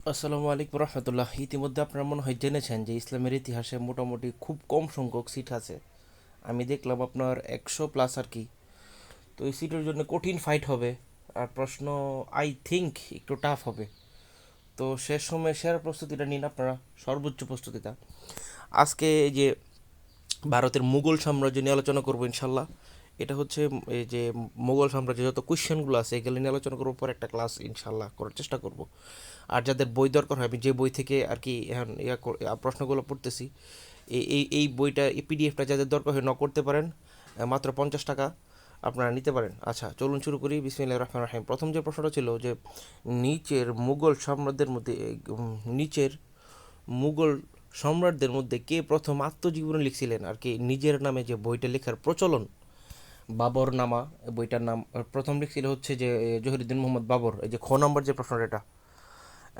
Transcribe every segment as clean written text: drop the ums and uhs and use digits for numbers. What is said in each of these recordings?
আসসালামু আলাইকুম রহমতুল্লাহ। ইতিমধ্যে আপনারা মনে হয় জেনেছেন যে ইসলামের ইতিহাসে মোটামুটি খুব কম সংখ্যক সিট আছে। আমি দেখলাম আপনার 100 প্লাস আর কি। তো এই সিটের জন্য কঠিন ফাইট হবে। আর প্রশ্ন আই থিঙ্ক একটু টাফ হবে। তো শেষ সময় সেরা প্রস্তুতিটা নিন আপনারা, সর্বোচ্চ প্রস্তুতিটা। আজকে এই যে ভারতের মুঘল সাম্রাজ্য নিয়ে আলোচনা করবো ইনশাল্লাহ। এটা হচ্ছে এই যে মুঘল সাম্রাজ্যের যত কোয়েশ্চেনগুলো আছে এগুলো নিয়ে আলোচনা করবো, পর একটা ক্লাস ইনশাল্লাহ করার চেষ্টা করব। আর যাদের বই দরকার হয়, আমি যে বই থেকে আর কি এখন প্রশ্নগুলো পড়তেছি, এই বইটা, এই পিডিএফটা যাদের দরকার হয় করতে পারেন। মাত্র 50 টাকা আপনারা নিতে পারেন। আচ্ছা, চলুন শুরু করি। বিসমিল্লাহির রহমানির রহিম। প্রথম যে প্রশ্নটা ছিল যে নিচের মুঘল সম্রাটদের মধ্যে নিচের মুঘল সম্রাটদের মধ্যে কে প্রথম আত্মজীবনী লিখছিলেন আর কি, নিজের নামে যে বইটা লেখার প্রচলন, বাবর নামা বইটার নাম প্রথম লিখছিল হচ্ছে যে জহিরুদ্দিন মোহাম্মদ বাবর। এই যে খ নম্বর যে প্রশ্নটা এটা।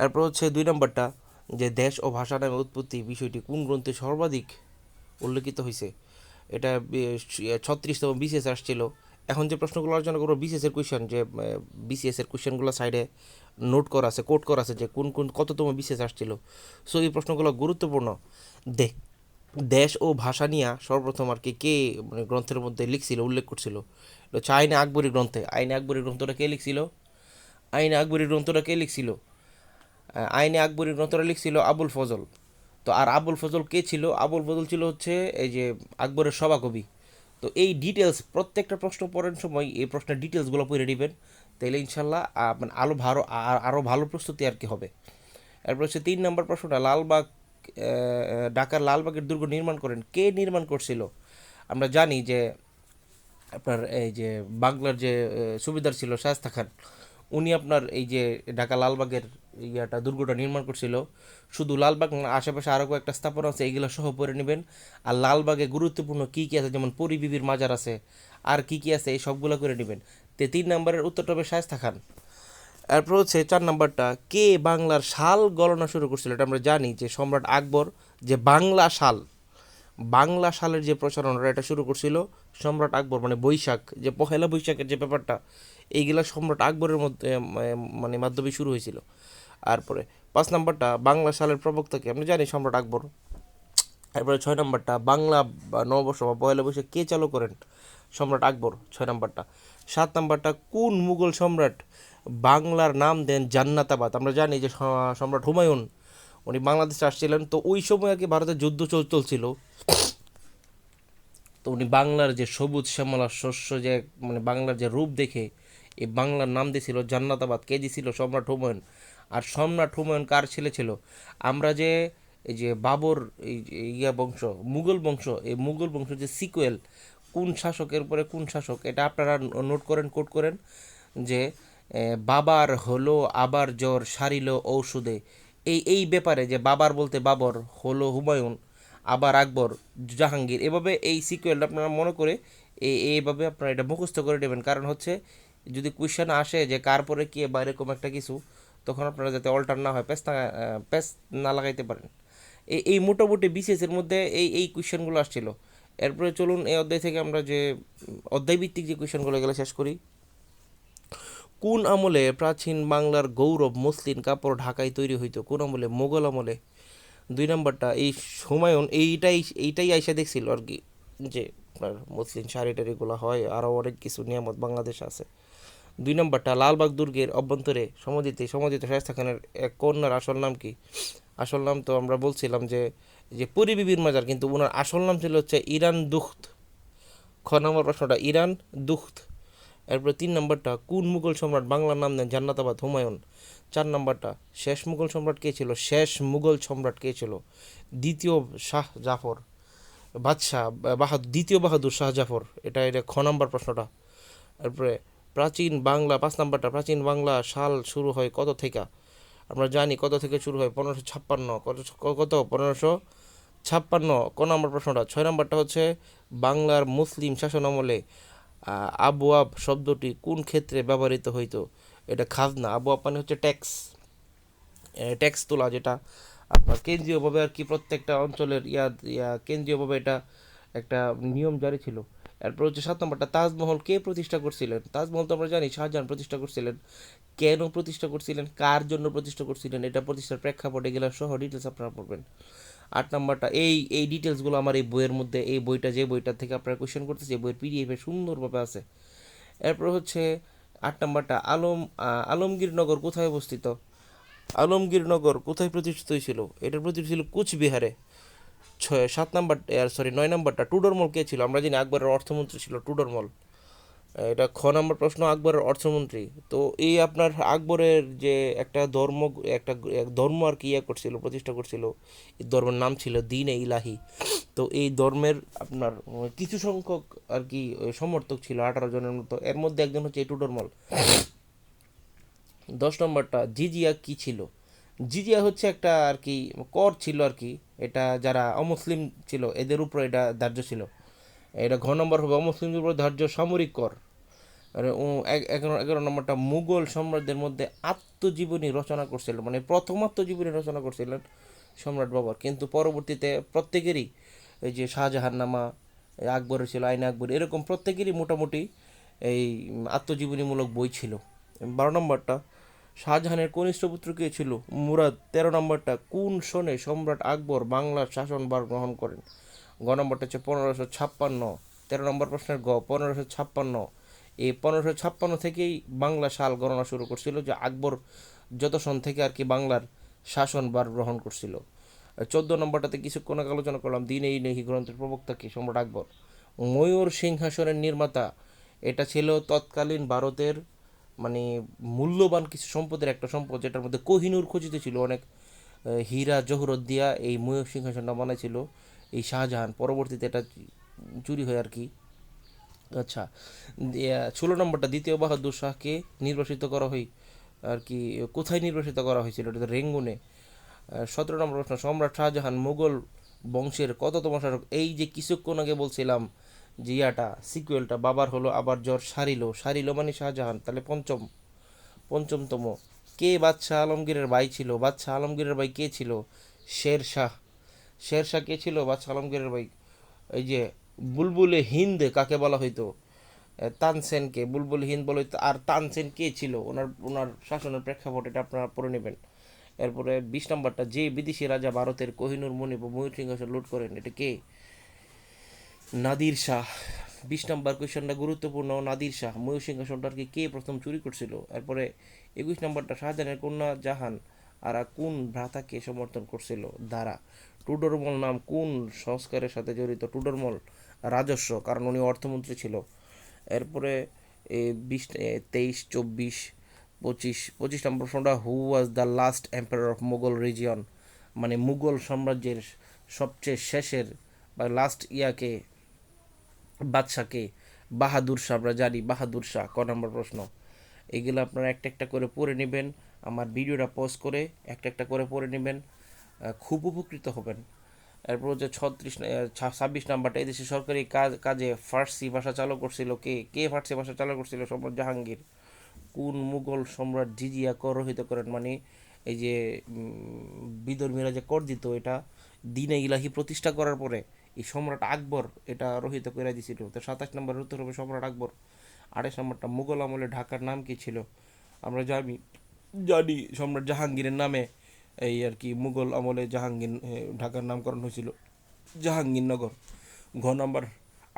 এরপর হচ্ছে 2 নম্বরটা, যে দেশ ও ভাষা নামে উৎপত্তি বিষয়টি কোন গ্রন্থে সর্বাধিক উল্লেখিত হয়েছে। এটা 36তম বিসিএস আসছিল। এখন যে প্রশ্নগুলো আলোচনা করবো বিসিএস এর কোয়েশ্চেন, যে বিসিএস এর কোয়েশ্চেনগুলো সাইডে নোট করা আছে, কোট করা আছে যে কোন কোন কততম বিসিএস আসছিল। সো এই প্রশ্নগুলো গুরুত্বপূর্ণ। দে দেশ ও ভাষা নিয়ে সর্বপ্রথম আর কি কে মানে গ্রন্থের মধ্যে লিখছিল, উল্লেখ করছিল, এটা হচ্ছে আইনে আকবরী গ্রন্থে। আইনে আকবরী গ্রন্থটা কে লিখছিল? আইনে আকবরী গ্রন্থটা কে লিখছিল? আইনে আকবরী গ্রন্থটা লিখছিল আবুল ফজল। তো আর আবুল ফজল কে ছিল? আবুল ফজল ছিল হচ্ছে এই যে আকবরের সভাকবি। তো এই ডিটেলস প্রত্যেকটা প্রশ্ন পড়ার সময় এই প্রশ্নের ডিটেলসগুলো পড়ে নেবেন, তাইলে ইনশাল্লাহ মানে আরও ভালো প্রস্তুতি আর কি হবে। এরপর হচ্ছে 3 নম্বর প্রশ্নটা, লালবাগ ঢাকার লালবাগের দুর্গ নির্মাণ করেন কে? নির্মাণ করছিল? আমরা জানি যে আপনার এই যে বাংলার যে সুবিধার ছিল শায়েস্তা খান, উনি আপনার এই যে ঢাকা লালবাগের দুর্গটা নির্মাণ করছিল। শুধু লালবাগ না, আশেপাশে আরও কয়েকটা স্থাপনা আছে, এইগুলো সহ পড়ে নেবেন। আর লালবাগে গুরুত্বপূর্ণ কী কী আছে, যেমন পরি বিবির মাজার আছে, আর কি কি আছে, এই সবগুলো করে নেবেন। তো 3 নম্বরের উত্তরটা হবে শায়েস্তা খান। এরপর হচ্ছে 4 নম্বরটা, কে বাংলার শাল গণনা শুরু করছিল? এটা আমরা জানি যে সম্রাট আকবর, যে বাংলা সালের যে প্রচারণা এটা শুরু করছিল সম্রাট আকবর, মানে বৈশাখ, যে পহেলা বৈশাখের যে ব্যাপারটা, এইগুলা সম্রাট আকবরের মধ্যে মানে মাধ্যমে শুরু হয়েছিল। তারপরে 5 নম্বরটা, বাংলা সালের প্রবক্তাকে আমরা জানি সম্রাট আকবর। এরপরে 6 নম্বরটা, বাংলা বা নববর্ষ বা পয়লা বৈশাখ কে চালু করেন? সম্রাট আকবর, 6 নম্বরটা। 7 নম্বরটা, কোন মুঘল সম্রাট বাংলার নাম দেন জান্নাতাবাদ? আমরা জানি যে সম্রাট হুমায়ুন, উনি বাংলাদেশে আসছিলেন, তো ওই সময় আর কি ভারতের যুদ্ধ চলছিল। তো উনি বাংলার যে সবুজ শ্যামলা শস্য, যে মানে বাংলার যে রূপ দেখে এই বাংলার নাম দিয়েছিল জান্নাতাবাদ। কে দিছিল? সম্রাট হুমায়ুন। আর সম্রাট হুমায়ুন কার ছেলে ছিল? আমরা যে এই যে বাবর, এই যে বংশ, মুঘল বংশ, এই মুঘল বংশ যে সিকুয়েল, কোন শাসকের পরে কোন শাসক, এটা আপনারা নোট করেন, কোট করেন যে বাবার হলো আবার জ্বর সারিল ঔষধে। এই ব্যাপারে যে বাবার বলতে বাবর, হলো হুমায়ুন, আবার আকবর, জাহাঙ্গীর, এভাবে এই সিকুয়েলটা আপনারা মনে করে এইভাবে আপনারা এটা মুখস্থ করে নেবেন। কারণ হচ্ছে যদি কোয়েশ্চেন আসে যে কার পরে কে বা এরকম একটা কিছু, তখন আপনারা যাতে অল্টার না হয়, প্যাস না লাগাইতে পারেন। এই মোটামুটি বিসিএস এর মধ্যে এই কোয়েশ্চেনগুলো আসছিল। এরপরে চলুন এই অধ্যায় থেকে আমরা যে অধ্যায়ভিত্তিক যে কোয়েশ্চেনগুলো এগুলো শেষ করি। কোন আমলে প্রাচীন বাংলার গৌরব মসলিন কাপড় ঢাকায় তৈরি হইতো? কোন আমলে? মোগল আমলে। 2 নম্বরটা, এই হুমায়ুন এইটাই আইসা দেখছিল আর কি, যে আপনার মসলিন শাড়ি টাড়িগুলো হয়, আরও অনেক কিছু নিয়ামত বাংলাদেশে আছে। 2 নম্বরটা, লালবাগ দুর্গের অভ্যন্তরে সমাধিত শায়েস্তা খানের এক কন্যার আসল নাম কি? আসল নাম তো আমরা বলছিলাম যে যে পরি বিবির মাজার, কিন্তু ওনার আসল নাম ছিল হচ্ছে ইরান দুখত। খ নম্বর প্রশ্নটা, ইরান দুখত। এরপরে 3 নম্বরটা, কোন মুঘল সম্রাট বাংলার নাম দেন জান্নাতাবাদ? হুমায়ুন। 4 নম্বরটা, শেষ মুঘল সম্রাট কে ছিল? দ্বিতীয় শাহ জাফর, দ্বিতীয় বাহাদুর শাহ জাফর। এটা খ নম্বর প্রশ্নটা। এরপরে প্রাচীন বাংলা, 5 নম্বরটা, প্রাচীন বাংলা সাল শুরু হয় কত থেকে? আমরা জানি কত থেকে শুরু হয়, 1556। কত 1556। ক নম্বর প্রশ্নটা। 6 নম্বরটা হচ্ছে বাংলার মুসলিম শাসন আমলে আবওয়াব শব্দটি কোন ক্ষেত্রে ব্যবহৃত হইতো? এটা খাজনা। আবওয়াব মানে হচ্ছে ট্যাক্স, ট্যাক্স তোলা, যেটা আপনার কেন্দ্রীয়ভাবে আর কি প্রত্যেকটা অঞ্চলের কেন্দ্রীয়ভাবে এটা একটা নিয়ম জারি ছিল। এরপর হচ্ছে 7 নম্বরটা তাজমহল কে প্রতিষ্ঠা করছিলেন? তাজমহল তো আমরা জানি শাহজাহান প্রতিষ্ঠা করছিলেন। কেন প্রতিষ্ঠা করছিলেন, কার জন্য প্রতিষ্ঠা করছিলেন, এটা প্রতিষ্ঠার প্রেক্ষাপট, এগুলো সহ ডিটেলস আপনারা পড়বেন। 8 নম্বরটা এই ডিটেলসগুলো আমার এই বইয়ের মধ্যে, এই বইটা যে বইটা থেকে আপনারা কোয়েশ্চেন করতেছে এই বইয়ের পিডিএফে সুন্দরভাবে আছে। এরপর হচ্ছে 8 নম্বরটা আলমগীরনগর কোথায় অবস্থিত? আলমগীরনগর কোথায় প্রতিষ্ঠিত হয়েছিল? এটা প্রতিষ্ঠিত ছিল কুচবিহারে। 9 নম্বরটা টুডরমল কে ছিল? আমরা জানি আকবরের অর্থমন্ত্রী ছিল টুডরমল। এটা খ নম্বর প্রশ্ন, আকবরের অর্থমন্ত্রী। তো এই আপনার আকবরের যে একটা ধর্ম আর কি করছিল, প্রতিষ্ঠা করছিল, এই ধর্মের নাম ছিল দ্বীন-ই ইলাহি। তো এই ধর্মের আপনার কিছু সংখ্যক আর কি সমর্থক ছিল, 18 জনের মতো, এর মধ্যে একজন হচ্ছে এই টুডরমল। 10 নম্বরটা জিজিয়া কি ছিল? জিজিয়া হচ্ছে একটা আর কি কর ছিল আর কি, এটা যারা অমুসলিম ছিল এদের উপর এটা ধার্য ছিল। এটা ঘ নম্বর হবে অমুসলিমদের উপর ধার্য সামরিক কর। আর 11 নম্বরটা মুঘল সম্রাটদের মধ্যে আত্মজীবনী রচনা করছিল, মানে প্রথম আত্মজীবনী রচনা করছিলেন সম্রাট বাবর, কিন্তু পরবর্তীতে প্রত্যেকেরই এই যে শাহজাহান নামা, আকবরের ছিল আইন আকবর, এরকম প্রত্যেকেরই মোটামুটি এই আত্মজীবনীমূলক বই ছিল। 12 নম্বরটা শাহজাহানের কনিষ্ঠ পুত্র কে ছিল? মুরাদ। 13 নম্বরটা কোন সনে সম্রাট আকবর বাংলার শাসনভার গ্রহণ করেন? গ নম্বরটা হচ্ছে 1556। 13 নম্বর প্রশ্নের গ 1556। এই 1556 থেকেই বাংলা সাল গণনা শুরু করছিল, যে আকবর যত সন থেকে আর কি বাংলার শাসনভার গ্রহণ করছিল। 14 নম্বরটাতে কিছুক্ষণ আগে আলোচনা করলাম দ্বীন-ই-ইলাহি গ্রন্থের প্রবক্তা কি? সম্রাট আকবর। ময়ূর সিংহাসনের নির্মাতা, এটা ছিল তৎকালীন ভারতের মানে মূল্যবান কিছু সম্পদের একটা সম্পদ, যেটার মধ্যে কোহিনূর খচিত ছিল অনেক, হীরা জহরত দিয়া এই ময়ূর সিংহাসনটা বানাইছিল এই শাহজাহান। পরবর্তীতে এটা চুরি হয় আর কি। আচ্ছা, 16 নম্বরটা দ্বিতীয় বাহাদুর শাহকে নির্বাসিত করা হয় আর কি, কোথায় নির্বাসিত করা হয়েছিল? এটা তো রেঙ্গুনে। 17 নম্বর প্রশ্ন, সম্রাট শাহজাহান মুঘল বংশের কততম শাসক? এই যে কিছুক্ষণ আগে বলছিলাম যে সিকুয়েলটা, বাবার হলো আবার জ্বর সারিল, সারিল মানে শাহজাহান, তাহলে পঞ্চমতম। কে বাদশাহ আলমগীরের ভাই ছিল? বাদশাহ আলমগীরের ভাই কে ছিল? শের শাহ। শের শাহ কে ছিল বাদশাহ আলমগীরের ভাই? এই যে বুলবুলে হিন্দ কাকে বলা হইতো? তানসেনকে বুলবুল হিন্দ বলা হইতো। আর তানসেন কে ছিল? ওনার ওনার শাসনের প্রেক্ষাপট এটা আপনারা পড়ে নেবেন। এরপরে 20 নম্বরটা যে বিদেশি রাজা ভারতের কোহিনূর মণিপুর ময়ূর সিংহাসন লুট করেন, এটা কে? নাদির শাহ। 20 নম্বর কোয়েশ্চনটা গুরুত্বপূর্ণ, নাদির শাহ ময়ূর সিংহাসনটার কে প্রথম চুরি করছিল? এরপরে 21 নম্বরটা শাহজাহানের কন্যা জাহান আরা কোন ভ্রাতাকে সমর্থন করছিল? দ্বারা। টুডরমল নাম কোন সংস্কারের সাথে জড়িত? টুডরমল রাজস্ব, কারণ উনি অর্থমন্ত্রী ছিল। এরপরে 25 নম্বর প্রশ্নটা who was the last empire of Mughal region, মানে মুঘল সাম্রাজ্যের সবচেয়ে শেষের বা লাস্ট বাদশাকে? বাহাদুর শাহ, আমরা জানি বাহাদুর শাহ। ক নম্বর প্রশ্ন। এগুলো আপনারা একটা একটা করে পড়ে নেবেন, আমার ভিডিওটা পজ করে একটা একটা করে পড়ে নেবেন, খুব উপকৃত হবেন। এরপর হচ্ছে 26 নাম্বারটা, এদেশে সরকারি কাজে ফার্সি ভাষা চালু করছিল কে? কে ফার্সি ভাষা চালু করছিল? সম্রাট জাহাঙ্গীর। কোন মুঘল সম্রাট জিজিয়া কর রহিত করেন, মানে এই যে বিধর্মীরা যে কর দিত, এটা দ্বীন-ই-ইলাহি প্রতিষ্ঠা করার পরে এই সম্রাট আকবর এটা রহিত করে দিয়েছিল। তো 27 নম্বরের উত্তর হবে সম্রাট আকবর। 28 নম্বরটা মুঘল আমলে ঢাকার নাম কি ছিল? আমরা জানি জানি সম্রাট জাহাঙ্গীরের নামে এই আর কি মুঘল আমলে ঢাকার নামকরণ হয়েছিল জাহাঙ্গীরনগর। ঘ নম্বর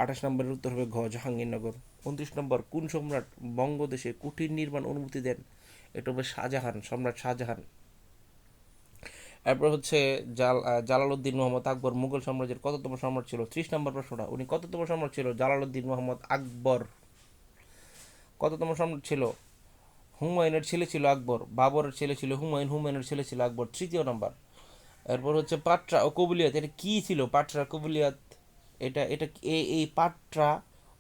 28 নম্বরের উত্তর হবে ঘ জাহাঙ্গীরনগর। 29 নম্বর কোন সম্রাট বঙ্গদেশে কুটির নির্মাণ অনুমতি দেন? এটা হবে শাহজাহান, সম্রাট শাহজাহান। এরপর হচ্ছে জালালউদ্দিন মোহাম্মদ আকবর মুঘল সাম্রাজ্যের কততম সম্রাট ছিল? 30 নম্বর প্রশ্নটা, উনি কততম সম্রাট ছিল? জালালউদ্দিন মোহাম্মদ আকবর কততম সম্রাট ছিল? হুমায়ুনের ছেলে ছিল আকবর, বাবরের ছেলে ছিল হুমায়ুন, হুমায়ুনের ছেলে ছিল আকবর। 3 নম্বর। এরপর হচ্ছে পাট্রা ও কবুলিয়াত, এটা কি ছিল? পাট্রা কবুলিয়াত, এটা এটা এই পাট্রা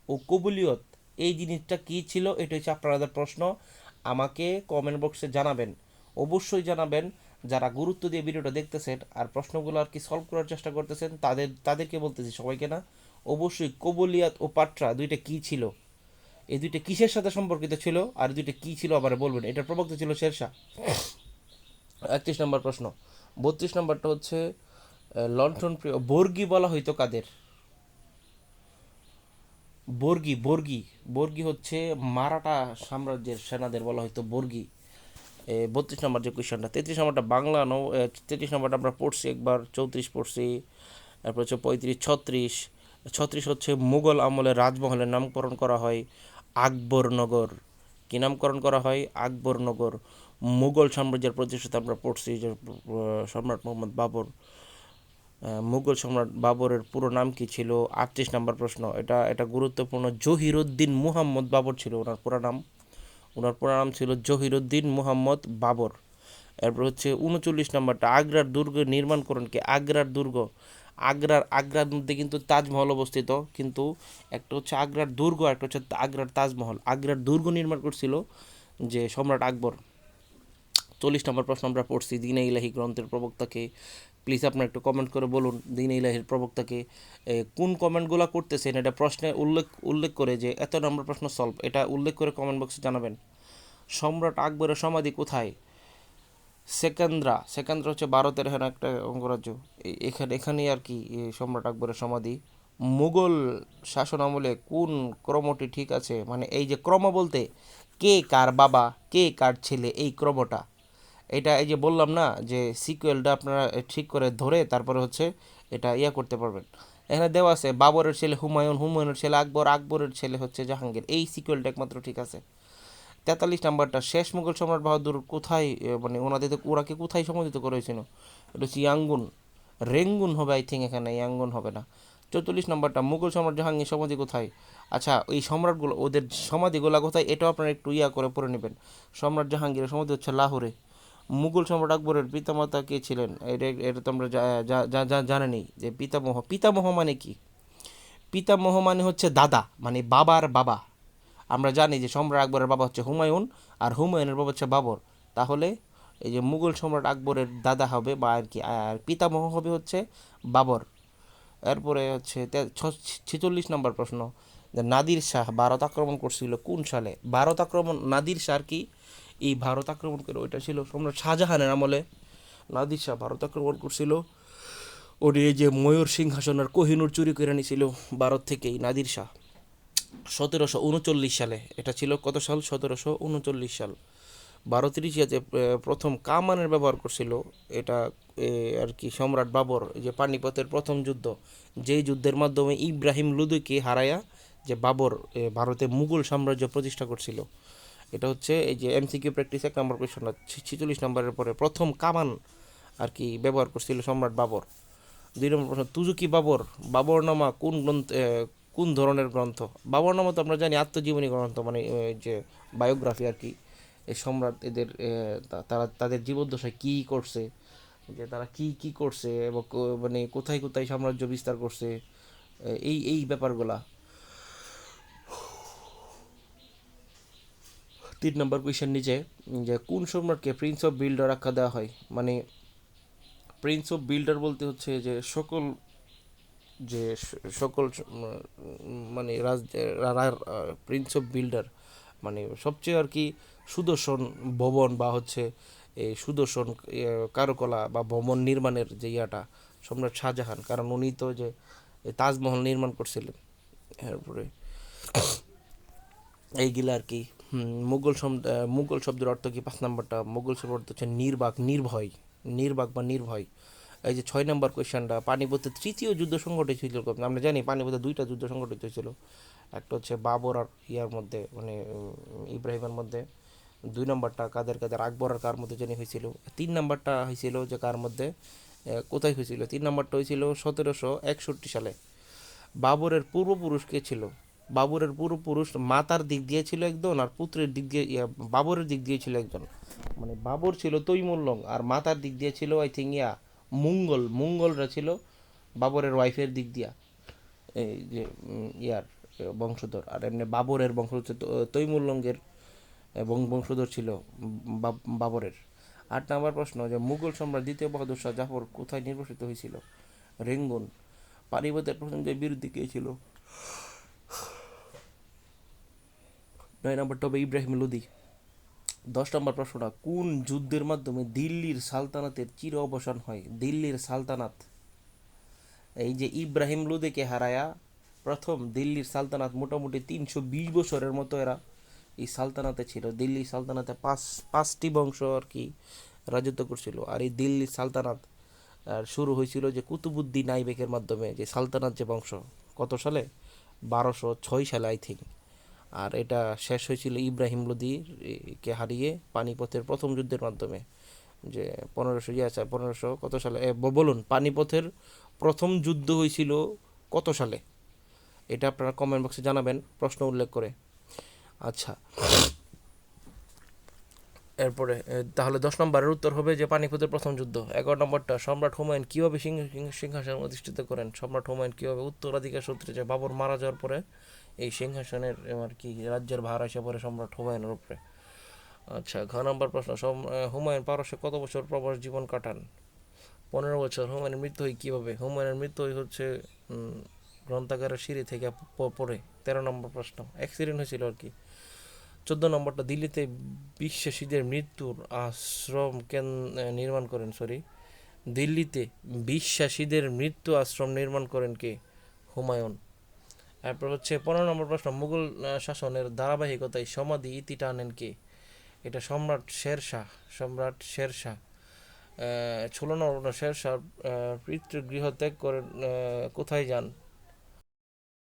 ও কবুলিয়ত এই জিনিসটা কি ছিল? এটা হচ্ছে আপনাদের প্রশ্ন, আমাকে কমেন্ট বক্সে জানাবেন, অবশ্যই জানাবেন। যারা গুরুত্ব দিয়ে ভিডিওটা দেখতেছেন আর প্রশ্নগুলো আর কি সলভ করার চেষ্টা করতেছেন, তাদেরকে বলতেছি, সবাইকে না। অবশ্যই কবুলিয়াত ও পাট্রা দুইটা কি ছিল, এই দুইটা কিসের সাথে সম্পর্কিত ছিল, আর দুইটা কি ছিল আবার বলবেন। এটার প্রবক্তা ছিল শেরশাহ। 31 নম্বর প্রশ্ন। 32 নম্বরটা হচ্ছে লণ্ঠন প্রিয় বর্গী বলা হইতো কাদের? বর্গী বর্গী বর্গী হচ্ছে মারাঠা সাম্রাজ্যের সেনাদের বলা হয়তো বর্গী। 32 নম্বর যে কোয়েশ্চনটা, 33 নম্বরটা বাংলা 33 নম্বরটা আমরা পড়ছি একবার, 34 পড়ছি, তারপর হচ্ছে 35, 36। 36 হচ্ছে মুঘল আমলে রাজমহলের নামকরণ করা হয় আকবরনগর। কি নামকরণ করা হয়? আকবরনগর। মুঘল সাম্রাজ্যের প্রতিষ্ঠাতা আমরা পড়ছি যে সম্রাট মোহাম্মদ বাবর। মুঘল সম্রাট বাবরের পুরো নাম কি ছিল? 38 নম্বর প্রশ্ন, এটা এটা গুরুত্বপূর্ণ। জহিরুদ্দিন মুহাম্মদ বাবর ছিল ওনার পুরো নাম। ওনার পুরো নাম ছিল জহিরুদ্দিন মুহাম্মদ বাবর। এরপর হচ্ছে 39 নম্বরটা, আগ্রার দুর্গ নির্মাণ করেন কে? আগ্রার দুর্গ, আগ্রার মধ্যে কিন্তু তাজমহল অবস্থিত, কিন্তু একটা হচ্ছে আগ্রার দুর্গ, একটা হচ্ছে আগ্রার তাজমহল। আগ্রার দুর্গ নির্মাণ করছিল যে সম্রাট আকবর। 40 নম্বর প্রশ্ন আমরা পড়ছি, দিনে ইলাহি গ্রন্থের প্রবক্তাকে। প্লিজ আপনার একটু কমেন্ট করে বলুন দিনে ইলাহির প্রবক্তাকে। কোন কমেন্টগুলো করতেছেন এটা প্রশ্নে উল্লেখ করে যে এত নম্বর প্রশ্ন সলভ, এটা উল্লেখ করে কমেন্ট বক্সে জানাবেন। সম্রাট আকবরের সমাধি কোথায়? সেকেন্দ্রা হচ্ছে ভারতের এখানে একটা অঙ্গরাজ্য। এখানেই আর কি সম্রাট আকবরের সমাধি। মুঘল শাসন আমলে কোন ক্রমটি ঠিক আছে? মানে এই যে ক্রম বলতে কে কার বাবা, কে কার ছেলে, এই ক্রমটা। এটা এই যে বললাম না যে সিকুয়েলটা আপনারা ঠিক করে ধরে তারপরে হচ্ছে এটা করতে পারবেন। এখানে দেওয়া আছে বাবরের ছেলে হুমায়ুন, হুমায়ুনের ছেলে আকবর, আকবরের ছেলে হচ্ছে জাহাঙ্গীর। এই সিকুয়েলটা একমাত্র ঠিক আছে। 43 নম্বরটা, শেষ মুঘল সম্রাট বাহাদুর কোথায়, মানে ওরাকে কোথায় সমাধিত করা হয়েছিল? এটা হচ্ছে ইয়াঙ্গুন। রেঙ্গুন হবে আই থিঙ্ক, এখানে ইয়াঙ্গুন হবে না। 44 নম্বরটা, মুঘল সম্রাট জাহাঙ্গীর সমাধি কোথায়? আচ্ছা, এই সম্রাটগুলো ওদের সমাধিগুলো কোথায় এটাও আপনারা একটু করে পড়ে নেবেন। সম্রাট জাহাঙ্গীরের সমাধি হচ্ছে লাহোরে। মুঘল সম্রাট আকবরের পিতামাতা কে ছিলেন? এটা এটা তো আমরা জানেনি যে পিতামহ। পিতামহ মানে কি? পিতামহ মানে হচ্ছে দাদা, মানে বাবার বাবা। আমরা জানি যে সম্রাট আকবরের বাবা হচ্ছে হুমায়ুন, আর হুমায়ুনের বাবা হচ্ছে বাবর। তাহলে এই যে মুঘল সম্রাট আকবরের দাদা হবে বা আর কি, আর পিতামহ হবে হচ্ছে বাবর। এরপরে হচ্ছে 46 নম্বর প্রশ্ন, যে নাদির শাহ ভারত আক্রমণ করছিল কোন সালে? ভারত আক্রমণ, নাদির শাহ কি এই ভারত আক্রমণ করে ওইটা ছিল সম্রাট শাহজাহানের আমলে। নাদির শাহ ভারত আক্রমণ করছিল। ওর এই যে ময়ূর সিংহাসনের কোহিনূর চুরি করে নিয়েছিল ভারত থেকেই নাদির শাহ 1739 সালে। এটা ছিল কত সাল? 1739 সাল। ভারতের ইতিহাসে প্রথম কামানের ব্যবহার করছিল এটা আর কি সম্রাট বাবর। এই যে পানিপথের প্রথম যুদ্ধ, যেই যুদ্ধের মাধ্যমে ইব্রাহিম লোদিকে হারায়া যে বাবর ভারতে মুঘল সাম্রাজ্য প্রতিষ্ঠা করছিল। এটা হচ্ছে এই যে এমসিকিউ প্র্যাকটিস 1 নম্বর কোয়েশনটা, 46 নম্বরের পরে প্রথম কামান আর কি ব্যবহার করছিল সম্রাট বাবর। 2 নম্বর প্রশ্ন, তুজুকি বাবর, বাবরনামা কোন গ্রন্থ, কোন ধরনের গ্রন্থ? বাবরনামা তো আমরা জানি আত্মজীবনী গ্রন্থ, মানে যে বায়োগ্রাফি আর কি। এই সম্রাট এদের তারা তাদের জীবদ্দশায় কী করছে, যে তারা কি কি করছে এবং মানে কোথায় কোথায় সাম্রাজ্য বিস্তার করছে, এই ব্যাপারগুলা। 3 নম্বর কোয়েশ্চেন নিচে, যে কোন সম্রাটকে প্রিন্স অফ বিল্ডার আখ্যা দেওয়া হয়? মানে প্রিন্স অফ বিল্ডার বলতে হচ্ছে যে সকল, যে সকল মানে প্রিন্স অফ বিল্ডার মানে সবচেয়ে আর কি সুদর্শন ভবন বা হচ্ছে এই সুদর্শন কারুকলা বা ভবন নির্মাণের যে সম্রাট শাহজাহান, কারণ উনি তো যে তাজমহল নির্মাণ করছিলেন। এরপরে এইগুলা আর কি। মুঘল শব্দের অর্থ কি? 5 নম্বরটা, মুঘল শব্দের অর্থ হচ্ছে নির্বাক, নির্ভয়, নির্বাক বা নির্ভয়। এই যে 6 নম্বর কোয়েশ্চেনটা, পানিপথের তৃতীয় যুদ্ধ সংঘটিত হয়েছিল কবে? আমরা জানি পানিপথে 2টা যুদ্ধ সংঘটিত হয়েছিল। একটা হচ্ছে বাবর আর ইয়ার মধ্যে, মানে ইব্রাহিমের মধ্যে। 2 নম্বরটা কাদের কাদের, আকবর আর কার মধ্যে জানি হয়েছিল। 3 নম্বরটা হয়েছিল যে কার মধ্যে, কোথায় হয়েছিল? 3 নম্বরটা হয়েছিল 1761 সালে। বাবরের পূর্বপুরুষ কে ছিল? বাবরের পূর্বপুরুষ মাতার দিক দিয়ে ছিল একজন, আর পুত্রের দিক দিয়ে বাবরের দিক দিয়ে ছিল একজন। মানে বাবর ছিল তৈমুল্লং, আর মাতার দিক দিয়ে ছিল আই থিঙ্ক মুঙ্গলরা ছিল বাবরের ওয়াইফের দিক দিয়া এই যে ইয়ার বংশধর। আর এমনি বাবরের বংশ হচ্ছে তৈমুল্লঙ্গের বংশধর ছিল বাবরের। 8 নম্বর প্রশ্ন, যে মুঘল সম্রাট দ্বিতীয় বাহাদুর শাহ জাফর কোথায় নির্বাসিত হয়েছিল? রেঙ্গুন। পানিপথের প্রথম যে বিরোধী কে ছিল? 9 নম্বরটা হবে ইব্রাহিম লোদি। 10 নম্বর প্রশ্নটা, কোন যুদ্ধের মাধ্যমে দিল্লির সালতানাতের চির অবসান হয়? দিল্লির সালতানাত এই যে ইব্রাহিম লোদিকে হারায়া প্রথম দিল্লির সালতানাত মোটামুটি 320 বছরের মতো এরা এই সালতানাতে ছিল। দিল্লি সালতানাতে পাঁচটি বংশ আর কি রাজত্ব করছিল। আর এই দিল্লি সালতানাত আর শুরু হয়েছিল যে কুতুবুদ্দিন আইবেকের মাধ্যমে, যে সালতানাত যে বংশ, কত সালে, 1206 সালে আই থিঙ্ক। আর এটা শেষ হয়েছিল ইব্রাহিম লোদি কে হারিয়ে পানিপথের প্রথম যুদ্ধের মাধ্যমে, যে 1500 কত সালে, বলুন পানিপথের প্রথম যুদ্ধ হয়েছিল কত সালে, এটা আপনারা কমেন্ট বক্সে জানাবেন প্রশ্ন উল্লেখ করে। আচ্ছা, এরপরে তাহলে 10 নম্বরের উত্তর হবে যে পানিপথের প্রথম যুদ্ধ। 11 নম্বরটা, সম্রাট হুমায়ুন কীভাবে সিংহাসন অধিষ্ঠিত করেন? সম্রাট হুমায়ুন কীভাবে উত্তরাধিকার সূত্রে, যে বাবর মারা যাওয়ার পরে এই সিংহাসনের আর কি রাজ্যের ভার এসে পড়ে সম্রাট হুমায়ুনের উপরে। আচ্ছা, ঘ নম্বর প্রশ্ন, হুমায়ুন পারস্যে কত বছর প্রবাস জীবন কাটান? 15 বছর। হুমায়ুনের মৃত্যু হয় কীভাবে? হুমায়ুনের মৃত্যু হচ্ছে গ্রন্থাগারের সিঁড়ি থেকে পড়ে। 13 নম্বর প্রশ্ন, অ্যাক্সিডেন্ট হয়েছিল আর কি। 14 নম্বরটা, দিল্লিতে বিশ্বাসীদের মৃত্যুর আশ্রম নির্মাণ করেন, দিল্লিতে বিশ্বাসীদের মৃত্যু আশ্রম নির্মাণ করেন কে? হুমায়ুন। এরপর হচ্ছে 15 নম্বর প্রশ্ন, মুঘল শাসনের ধারাবাহিকতায় সমাধি ইতিটা আনেন কে? এটা সম্রাট শেরশাহ। সম্রাট শেরশাহ। 16 নম্বর, শেরশাহ পিতৃগৃহ ত্যাগ করেন কোথায় যান?